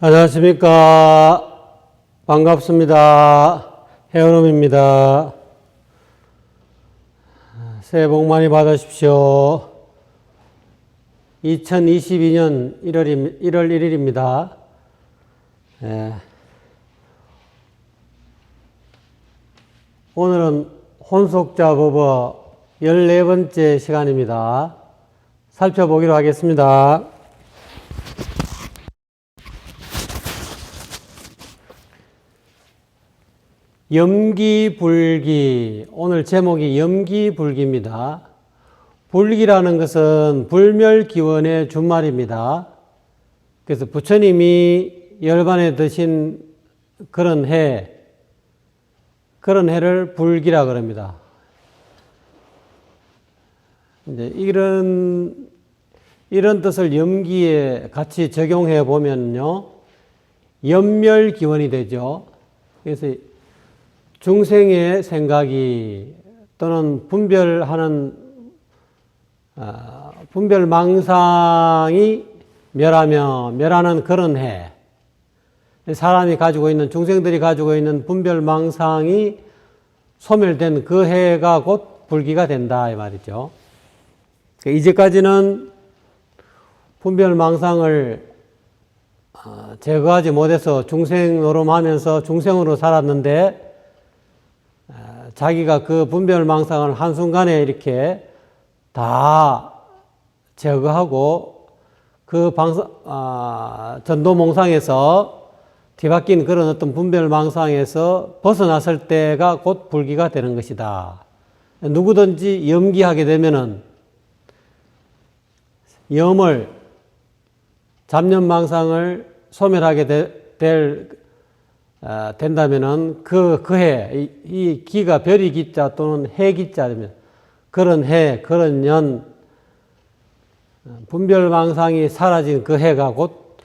안녕하십니까. 반갑습니다. 해운음입니다. 새해 복 많이 받으십시오. 2022년 1월 1일입니다. 오늘은 혼속자 법어 14번째 시간입니다. 살펴보기로 하겠습니다. 염기불기, 오늘 제목이 염기불기입니다. 불기라는 것은 불멸기원의 준말입니다. 그래서 부처님이 열반에 드신 그런 해를 불기라 그럽니다. 이제 이런 뜻을 염기에 같이 적용해 보면요, 염멸기원이 되죠. 그래서 중생의 생각이 또는 분별망상이 멸하는 그런 해. 사람이 가지고 있는, 중생들이 가지고 있는 분별망상이 소멸된 그 해가 곧 불기가 된다 이 말이죠. 이제까지는 분별망상을 제거하지 못해서 중생 노름하면서 중생으로 살았는데, 자기가 그 분별망상을 한순간에 이렇게 다 제거하고 그 전도몽상에서 뒤바뀐 그런 어떤 분별망상에서 벗어났을 때가 곧 불기가 되는 것이다. 누구든지 염기하게 되면은 잡념망상을 소멸하게 된다면은 그 해, 이 기가 별이 기자 또는 해 기자면 그런 해, 그런 년, 분별망상이 사라진 그 해가 곧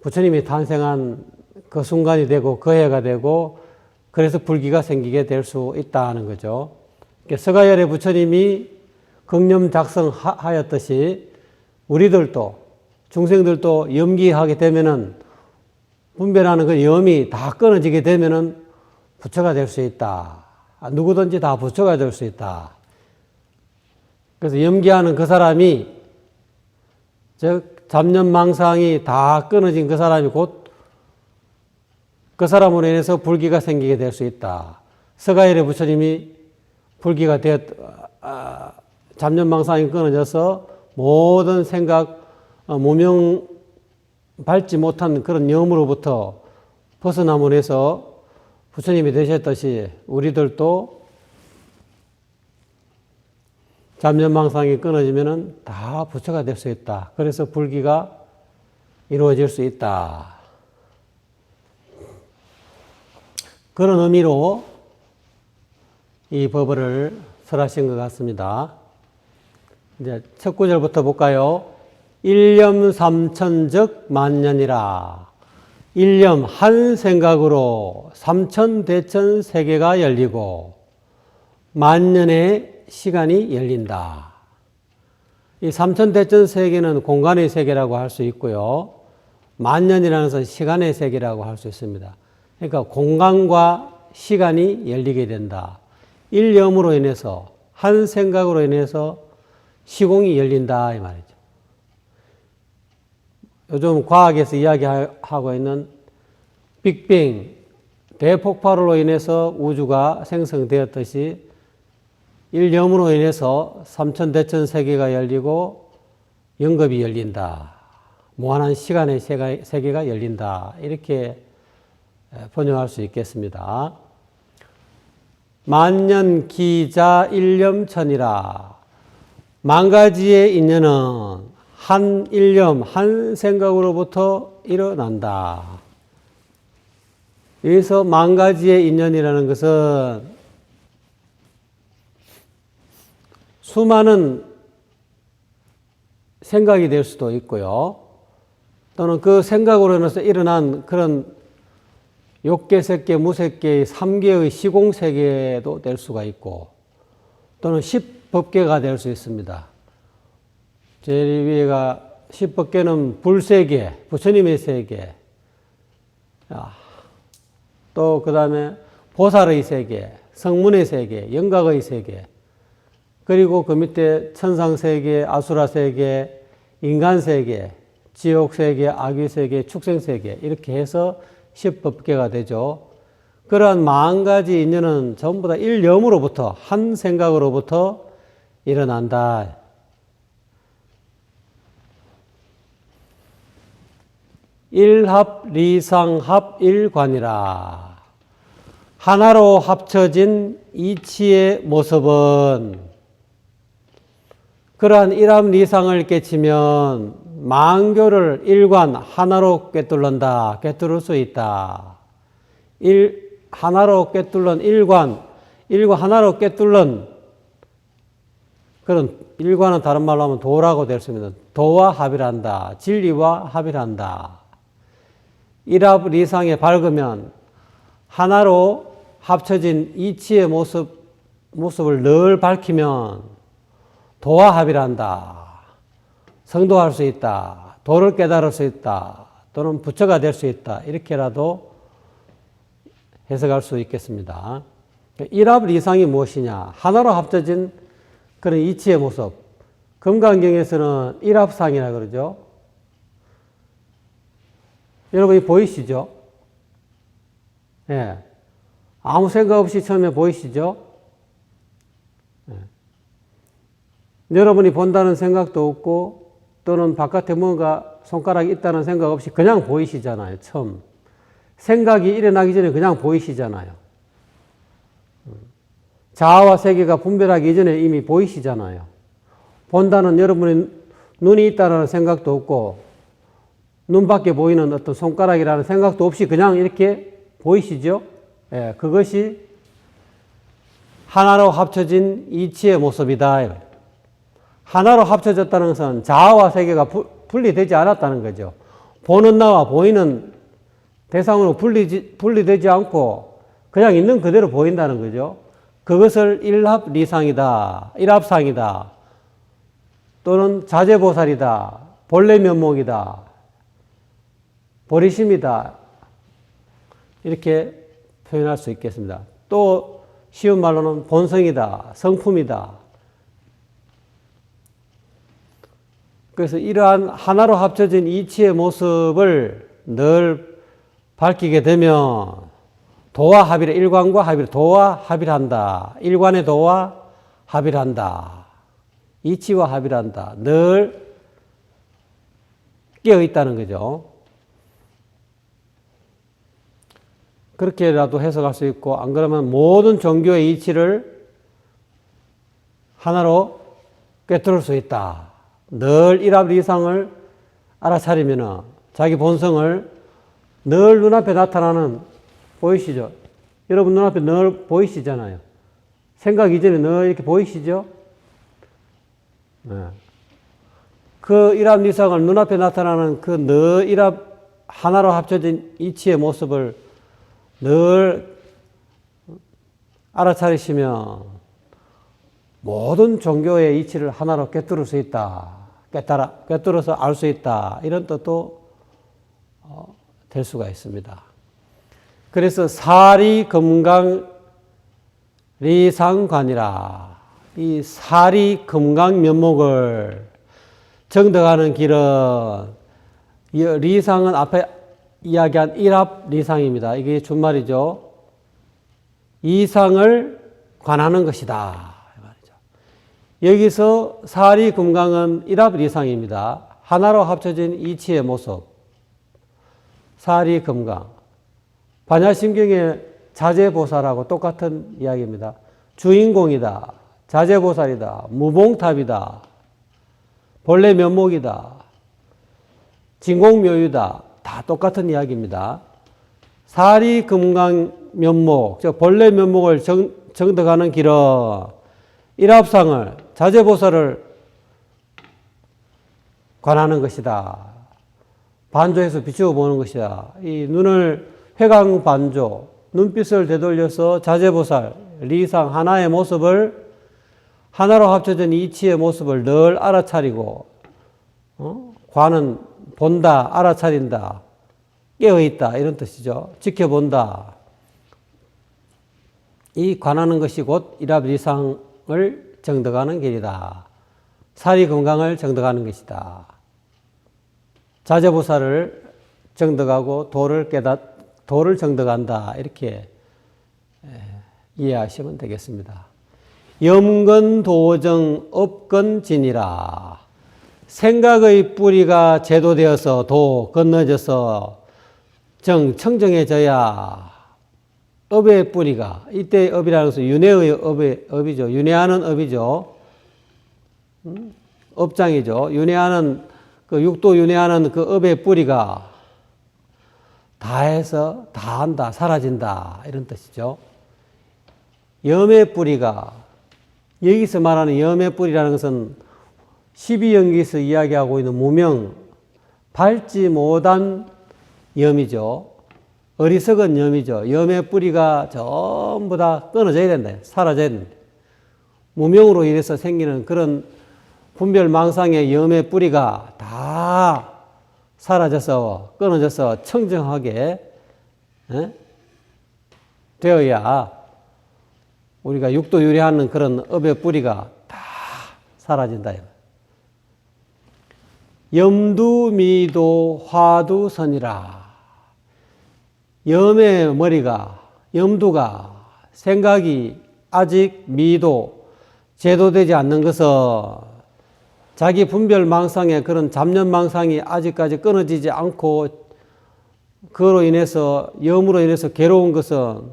부처님이 탄생한 그 순간이 되고 그 해가 되고, 그래서 불기가 생기게 될 수 있다는 거죠. 서가열의 부처님이 극념 작성하였듯이 우리들도, 중생들도 염기하게 되면은 분별하는 그 염이 다 끊어지게 되면은 부처가 될 수 있다. 누구든지 다 부처가 될 수 있다. 그래서 염기하는 그 사람이, 즉 잡념망상이 다 끊어진 그 사람이 곧 그 사람으로 인해서 불기가 생기게 될 수 있다. 서가열의 부처님이 불기가 잡념망상이 끊어져서 모든 생각, 무명 밟지 못한 그런 염으로부터 벗어남으로 해서 부처님이 되셨듯이 우리들도 잡념망상이 끊어지면은 다 부처가 될 수 있다. 그래서 불기가 이루어질 수 있다. 그런 의미로 이 법어를 설하신 것 같습니다. 이제 첫 구절부터 볼까요? 일념 삼천적 만년이라. 일념 한 생각으로 삼천대천 세계가 열리고 만년의 시간이 열린다. 이 삼천대천 세계는 공간의 세계라고 할 수 있고요, 만년이라는 것은 시간의 세계라고 할 수 있습니다. 그러니까 공간과 시간이 열리게 된다. 일념으로 인해서, 한 생각으로 인해서 시공이 열린다 이 말이죠. 요즘 과학에서 이야기하고 있는 빅뱅, 대폭발으로 인해서 우주가 생성되었듯이 일념으로 인해서 삼천대천 세계가 열리고 영겁이 열린다. 무한한 시간의 세계가 열린다. 이렇게 번역할 수 있겠습니다. 만년 기자 일념천이라. 만 가지의 인연은 한 일념, 한 생각으로부터 일어난다. 여기서 만 가지의 인연이라는 것은 수많은 생각이 될 수도 있고요, 또는 그 생각으로 인해서 일어난 그런 욕계, 색계, 무색계의 3개의 시공세계도 될 수가 있고, 또는 10법계가 될 수 있습니다. 제일 위에가 십법계는 불세계, 부처님의 세계, 또 그 다음에 보살의 세계, 성문의 세계, 영각의 세계, 그리고 그 밑에 천상세계, 아수라세계, 인간세계, 지옥세계, 악유세계, 축생세계 이렇게 해서 십법계가 되죠. 그러한 40가지 인연은 전부 다 일념으로부터, 한 생각으로부터 일어난다. 일합, 리상합, 일관이라. 하나로 합쳐진 이치의 모습은 그러한 일합, 리상을 깨치면 만교를 일관, 하나로 꿰뚫는다, 꿰뚫을 수 있다. 하나로 꿰뚫는 일관, 하나로 꿰뚫는 그런 일관은 다른 말로 하면 도라고 될 수 있습니다. 도와 합일한다. 진리와 합일한다. 일합 리상에 밝으면 하나로 합쳐진 이치의 모습을 늘 밝히면 도와 합일한다. 성도할 수 있다. 도를 깨달을 수 있다. 또는 부처가 될 수 있다. 이렇게라도 해석할 수 있겠습니다. 일합 리상이 무엇이냐? 하나로 합쳐진 그런 이치의 모습. 금강경에서는 일합상이라 그러죠. 여러분이 보이시죠? 예. 아무 생각 없이 처음에 보이시죠? 예. 여러분이 본다는 생각도 없고 또는 바깥에 뭔가 손가락이 있다는 생각 없이 그냥 보이시잖아요. 처음. 생각이 일어나기 전에 그냥 보이시잖아요. 자아와 세계가 분별하기 이전에 이미 보이시잖아요. 본다는 여러분의 눈이 있다는 생각도 없고 눈 밖에 보이는 어떤 손가락이라는 생각도 없이 그냥 이렇게 보이시죠? 예, 그것이 하나로 합쳐진 이치의 모습이다. 하나로 합쳐졌다는 것은 자아와 세계가 분리되지 않았다는 거죠. 보는 나와 보이는 대상으로 분리되지 않고 그냥 있는 그대로 보인다는 거죠. 그것을 일합리상이다, 일합상이다, 또는 자재보살이다, 본래 면목이다, 보리심이다 이렇게 표현할 수 있겠습니다. 또 쉬운 말로는 본성이다, 성품이다. 그래서 이러한 하나로 합쳐진 이치의 모습을 늘 밝히게 되면 도와 합일, 일관과 합일, 도와 합일한다. 일관의 도와 합일한다. 이치와 합일한다. 늘 깨어 있다는 거죠. 그렇게라도 해석할 수 있고, 안 그러면 모든 종교의 이치를 하나로 꿰뚫을 수 있다. 늘 일합리상을 알아차리면 자기 본성을 늘 눈앞에 나타나는, 보이시죠? 여러분 눈앞에 늘 보이시잖아요. 생각 이전에 늘 이렇게 보이시죠? 네. 그 일합리상을 눈앞에 나타나는 그 늘 일합 하나로 합쳐진 이치의 모습을 늘 알아차리시면 모든 종교의 이치를 하나로 꿰뚫을 수 있다. 꿰뚫어서 알 수 있다. 이런 뜻도 될 수가 있습니다. 그래서 사리 금강 리상관이라. 이 사리 금강 면목을 정득하는 길은, 리상은 앞에 이야기한 일합 리상입니다. 이게 준말이죠. 이상을 관하는 것이다. 여기서 사리 금강은 일합 리상입니다. 하나로 합쳐진 이치의 모습. 사리 금강. 반야심경의 자재보살하고 똑같은 이야기입니다. 주인공이다. 자재보살이다. 무봉탑이다. 본래 면목이다. 진공묘유다. 다 똑같은 이야기입니다. 사리 금강 면목, 즉 본래 면목을 정득하는 길은 일합상을, 자재보살을 관하는 것이다. 반조해서 비추어 보는 것이다. 이 눈을 회광반조, 눈빛을 되돌려서 자재보살, 리상 하나의 모습을, 하나로 합쳐진 이치의 모습을 늘 알아차리고 관은 본다, 알아차린다, 깨어있다 이런 뜻이죠. 지켜본다. 이 관하는 것이 곧 일합리상을 정득하는 길이다. 사리 건강을 정득하는 것이다. 자재보살을 정득하고 도를 정득한다. 이렇게 이해하시면 되겠습니다. 염건도정 업건진이라. 생각의 뿌리가 제도되어서 건너져서 청정해져야 업의 뿌리가, 이때 업이라는 것은 윤회의 업이죠. 윤회하는 업이죠. 업장이죠. 윤회하는, 그 육도 윤회하는 그 업의 뿌리가 다해서 다한다, 사라진다. 이런 뜻이죠. 염의 뿌리가, 여기서 말하는 염의 뿌리라는 것은 12연기에서 이야기하고 있는 무명, 밟지 못한 염이죠. 어리석은 염이죠. 염의 뿌리가 전부 다 끊어져야 된다. 사라져야 된다. 무명으로 인해서 생기는 그런 분별망상의 염의 뿌리가 다 사라져서 끊어져서 청정하게 되어야 우리가 육도 유래하는 그런 업의 뿌리가 다 사라진다. 염두미도 화두선이라. 염의 머리가, 염두가, 생각이 아직 미도, 제도되지 않는 것은 자기 분별망상의 그런 잡념망상이 아직까지 끊어지지 않고 그로 인해서, 염으로 인해서 괴로운 것은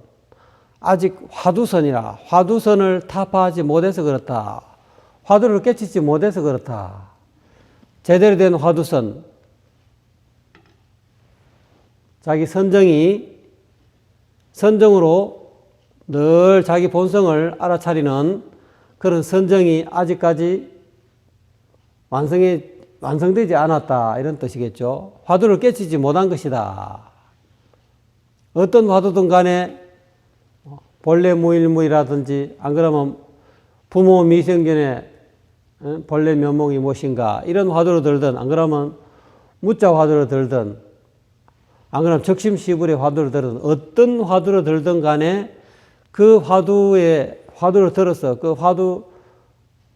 아직 화두선이라. 화두선을 타파하지 못해서 그렇다. 화두를 깨치지 못해서 그렇다. 제대로 된 화두선, 자기 선정으로 늘 자기 본성을 알아차리는 그런 선정이 아직까지 완성되지 않았다. 이런 뜻이겠죠. 화두를 깨치지 못한 것이다. 어떤 화두든 간에 본래 무일무이라든지 안 그러면 부모 미생견에 본래 면목이 무엇인가 이런 화두를 들든 안 그러면 무자 화두를 들든 안 그러면 적심시불의 화두를 들든 어떤 화두를 들든 간에 그 화두를 들어서 그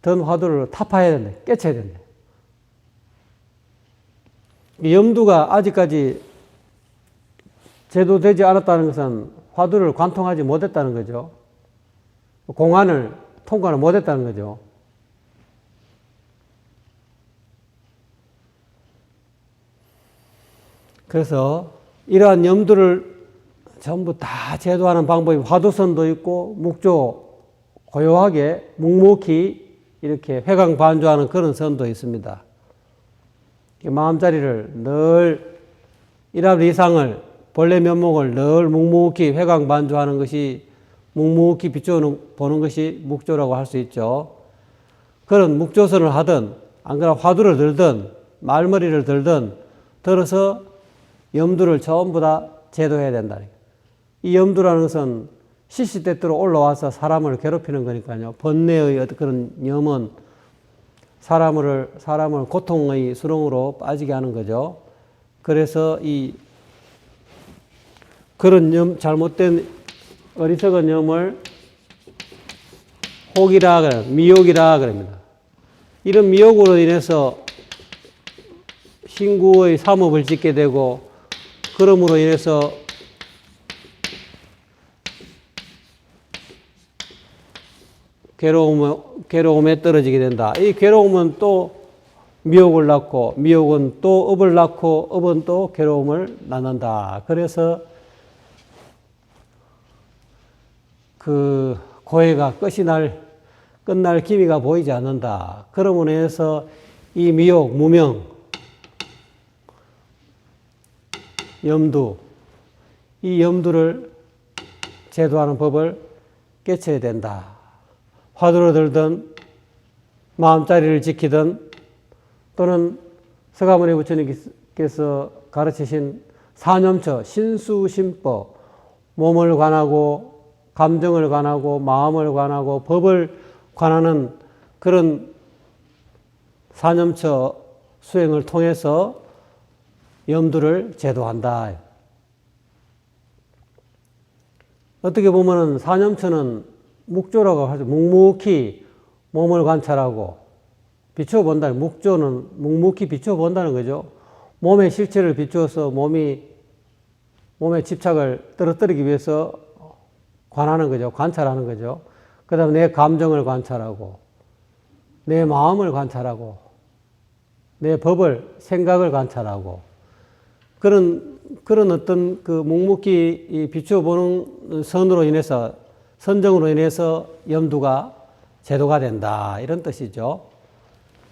든 화두를 타파해야 된다. 깨쳐야 된다. 염두가 아직까지 제도되지 않았다는 것은 화두를 관통하지 못했다는 거죠. 공안을 통과를 못했다는 거죠. 그래서 이러한 염두를 전부 다 제도하는 방법이 화두선도 있고 묵조 고요하게 묵묵히 이렇게 회광반조하는 그런 선도 있습니다. 마음자리를 늘 일합리상을 본래 면목을 늘 묵묵히 회광반조하는 것이 묵묵히 비춰보는 것이 묵조라고 할 수 있죠. 그런 묵조선을 하든 안 그러면 화두를 들든 말머리를 들든 들어서 염두를 전부 다 제도해야 된다. 이 염두라는 것은 시시때때로 올라와서 사람을 괴롭히는 거니까요. 번뇌의 어떤 그런 염은 사람을 고통의 수렁으로 빠지게 하는 거죠. 그래서 그런 잘못된 어리석은 염을 혹이라, 미혹이라 그럽니다. 이런 미혹으로 인해서 신구의 삼업을 짓게 되고, 그러므로 인해서 괴로움에 떨어지게 된다. 이 괴로움은 또 미혹을 낳고, 미혹은 또 업을 낳고, 업은 또 괴로움을 낳는다. 그래서 그 고해가 끝날 기미가 보이지 않는다. 그러므로 인해서 이 미혹, 무명, 염두, 이 염두를 제도하는 법을 깨쳐야 된다. 화두를 들든 마음자리를 지키든 또는 서가모니 부처님께서 가르치신 사념처, 신수심법, 몸을 관하고 감정을 관하고 마음을 관하고 법을 관하는 그런 사념처 수행을 통해서 염두를 제도한다. 어떻게 보면은 사념처는 묵조라고 하죠. 묵묵히 몸을 관찰하고 비춰본다. 묵조는 묵묵히 비춰본다는 거죠. 몸의 실체를 비추어서 몸의 집착을 떨어뜨리기 위해서 관하는 거죠. 관찰하는 거죠. 그 다음에 내 감정을 관찰하고, 내 마음을 관찰하고, 내 법을, 생각을 관찰하고, 그런 어떤 그 묵묵히 비춰보는 선정으로 인해서 염두가 제도가 된다. 이런 뜻이죠.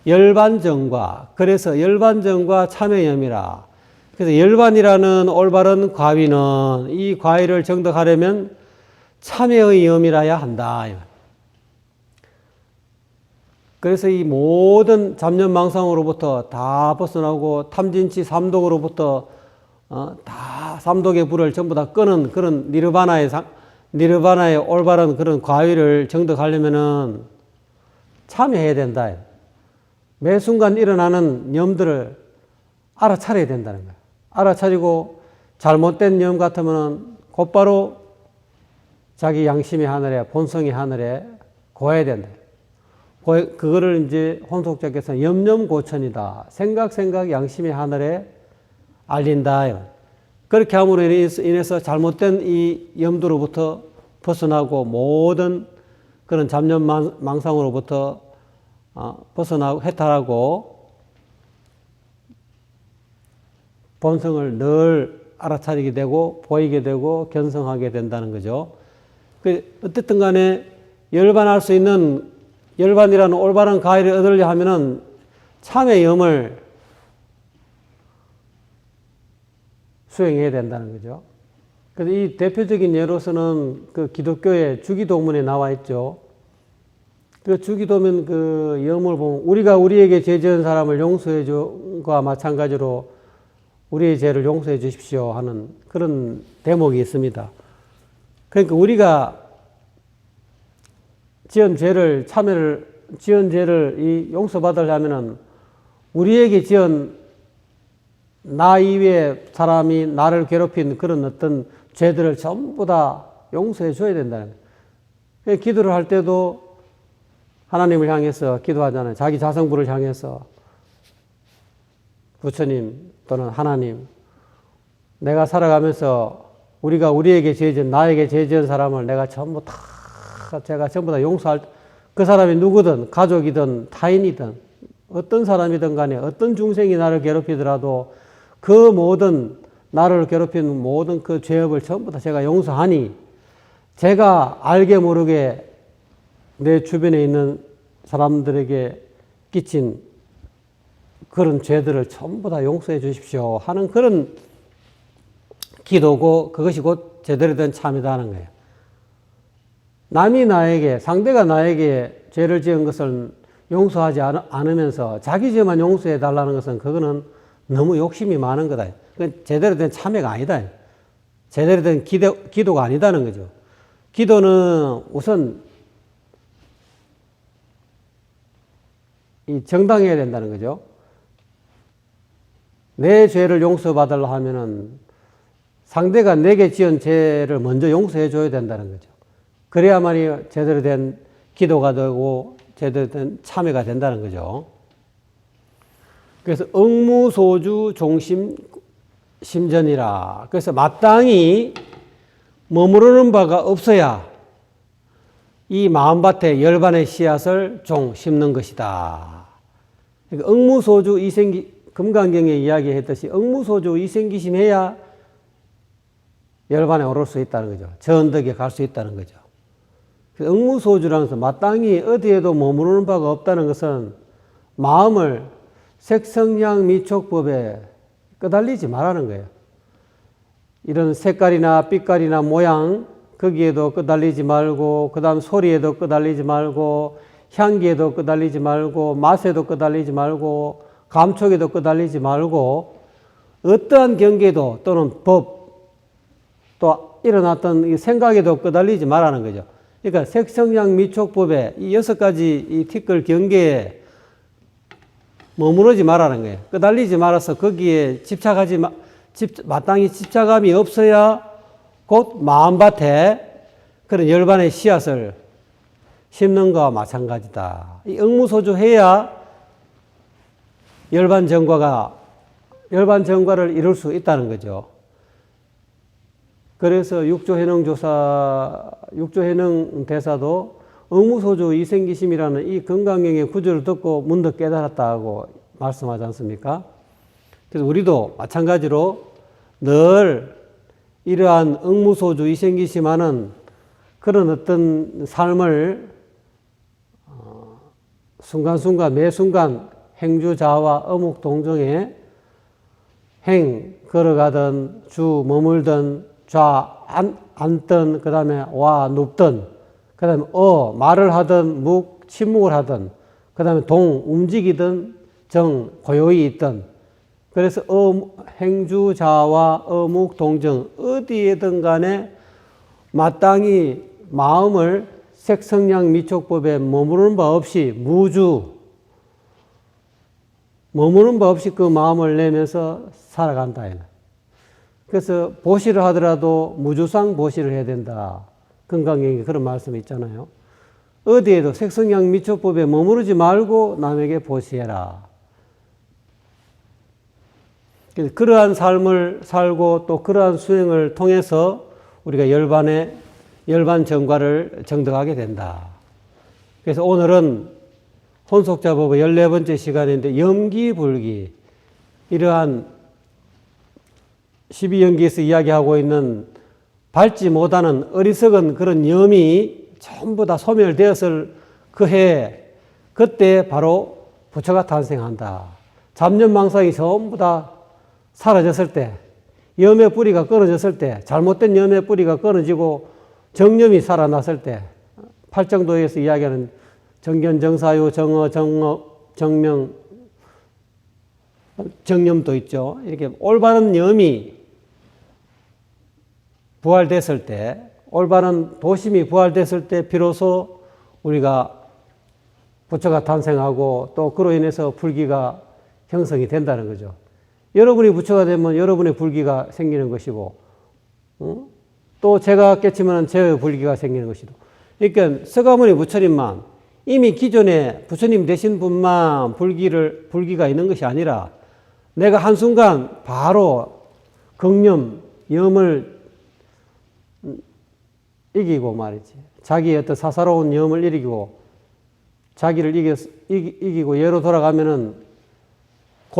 열반정과, 그래서 열반정과 참여염이라. 그래서 열반이라는 올바른 과위는 이 과위를 정득하려면 참여의 염이라야 한다. 그래서 이 모든 잡념망상으로부터 다 벗어나고 탐진치 삼독으로부터 다 삼독의 불을 전부 다 끄는 그런 니르바나의 올바른 그런 과위를 정득하려면은 참여해야 된다. 매 순간 일어나는 염들을 알아차려야 된다는 거예요. 알아차리고 잘못된 염 같으면은 곧바로 자기 양심의 하늘에, 본성의 하늘에 고해야 된다. 그거를 이제 혼속자께서는 염염고천이다. 생각 양심의 하늘에 알린다. 그렇게 함으로 인해서 잘못된 이 염두로부터 벗어나고 모든 그런 잡념망상으로부터 벗어나고 해탈하고 본성을 늘 알아차리게 되고 보이게 되고 견성하게 된다는 거죠. 어쨌든 간에 열반할 수 있는 열반이라는 올바른 가위를 얻으려 하면은 참의 염을 수행해야 된다는 거죠. 그래서 이 대표적인 예로서는 그 기독교의 주기도문에 나와 있죠. 그 주기도면 그 염을 보면 우리가 우리에게 죄 지은 사람을 용서해 주과 마찬가지로 우리의 죄를 용서해 주십시오 하는 그런 대목이 있습니다. 그러니까 우리가 지은 죄를 이 용서받으려면은 우리에게 지은 나 이외의 사람이 나를 괴롭힌 그런 어떤 죄들을 전부 다 용서해 줘야 된다는 거예요. 기도를 할 때도 하나님을 향해서 기도하잖아요. 자기 자성부를 향해서 부처님 또는 하나님, 내가 살아가면서 우리가 우리에게 죄지은 나에게 죄지은 사람을 내가 제가 전부 다 용서할, 그 사람이 누구든 가족이든 타인이든 어떤 사람이든 간에 어떤 중생이 나를 괴롭히더라도 그 모든 나를 괴롭히는 모든 그 죄업을 전부 다 제가 용서하니 제가 알게 모르게 내 주변에 있는 사람들에게 끼친 그런 죄들을 전부 다 용서해 주십시오 하는 그런 기도고 그것이 곧 제대로 된 참이다 하는 거예요. 남이 나에게, 상대가 나에게 죄를 지은 것을 용서하지 않으면서 자기 죄만 용서해 달라는 것은 그거는 너무 욕심이 많은 거다. 그건 제대로 된 참회가 아니다. 제대로 된 기도가 아니다는 거죠. 기도는 우선 정당해야 된다는 거죠. 내 죄를 용서받으려 하면은 상대가 내게 지은 죄를 먼저 용서해 줘야 된다는 거죠. 그래야만이 제대로 된 기도가 되고 제대로 된 참회가 된다는 거죠. 그래서 응무소주 종심 심전이라. 그래서 마땅히 머무르는 바가 없어야 이 마음밭에 열반의 씨앗을 종 심는 것이다. 그러니까 응무소주 금강경에 이야기했듯이 응무소주 이생기심해야 열반에 오를 수 있다는 거죠. 저 언덕에 갈 수 있다는 거죠. 응무소주라는 것은 마땅히 어디에도 머무르는 바가 없다는 것은 마음을 색성향 미촉법에 끄달리지 말라는 거예요. 이런 색깔이나 빛깔이나 모양 거기에도 끄달리지 말고 그 다음 소리에도 끄달리지 말고 향기에도 끄달리지 말고 맛에도 끄달리지 말고 감촉에도 끄달리지 말고 어떠한 경계도 또는 법 또 일어났던 이 생각에도 끄달리지 말라는 거죠. 그러니까 색성향 미촉법에 이 6가지 이 티끌 경계에 머무르지 말라는 거예요. 끄달리지 말아서 거기에 마땅히 집착감이 없어야 곧 마음밭에 그런 열반의 씨앗을 심는 것과 마찬가지다. 이 응무소주해야 열반 정과를 이룰 수 있다는 거죠. 그래서 육조해능 대사도 응무소주 이생기심이라는 이 건강경의 구절을 듣고 문득 깨달았다고 말씀하지 않습니까? 그래서 우리도 마찬가지로 늘 이러한 응무소주 이생기심하는 그런 어떤 삶을 순간순간 매 순간 행주자와 어묵동정에 행 걸어가든 주 머물든 좌 앉든 그 다음에 와 눕든 그 다음에 말을 하든 묵 침묵을 하든 그 다음에 동 움직이든 정 고요히 있든 그래서 행주자와 어묵동정 어디에든 간에 마땅히 마음을 색성량 미촉법에 머무르는 바 없이 머무르는 바 없이 그 마음을 내면서 살아간다. 그래서 보시를 하더라도 무주상 보시를 해야 된다. 건강경에 그런 말씀이 있잖아요. 어디에도 색성량 미촉법에 머무르지 말고 남에게 보시해라. 그러한 삶을 살고 또 그러한 수행을 통해서 우리가 열반 정과를 정득하게 된다. 그래서 오늘은 혼속자법의 14번째 시간인데 염기불기 이러한 12연기에서 이야기하고 있는 밟지 못하는 어리석은 그런 염이 전부 다 소멸되었을 그 해 그때 바로 부처가 탄생한다. 잡념망상이 전부 다 사라졌을 때 염의 뿌리가 끊어졌을 때 잘못된 염의 뿌리가 끊어지고 정념이 살아났을 때 팔정도에서 이야기하는 정견정사유 정어 정명 정념도 있죠. 이렇게 올바른 염이 부활됐을 때 올바른 도심이 부활됐을 때 비로소 우리가 부처가 탄생하고 또 그로 인해서 불기가 형성이 된다는 거죠. 여러분이 부처가 되면 여러분의 불기가 생기는 것이고 또 제가 깨치면 제의 불기가 생기는 것이고 그러니까 서가모니 부처님만 이미 기존에 부처님 되신 분만 불기가 있는 것이 아니라 내가 한순간 바로 경념, 염을 이기고 말이지. 자기의 어떤 사사로운 염을 이기고 자기를 이기고 예로 돌아가면은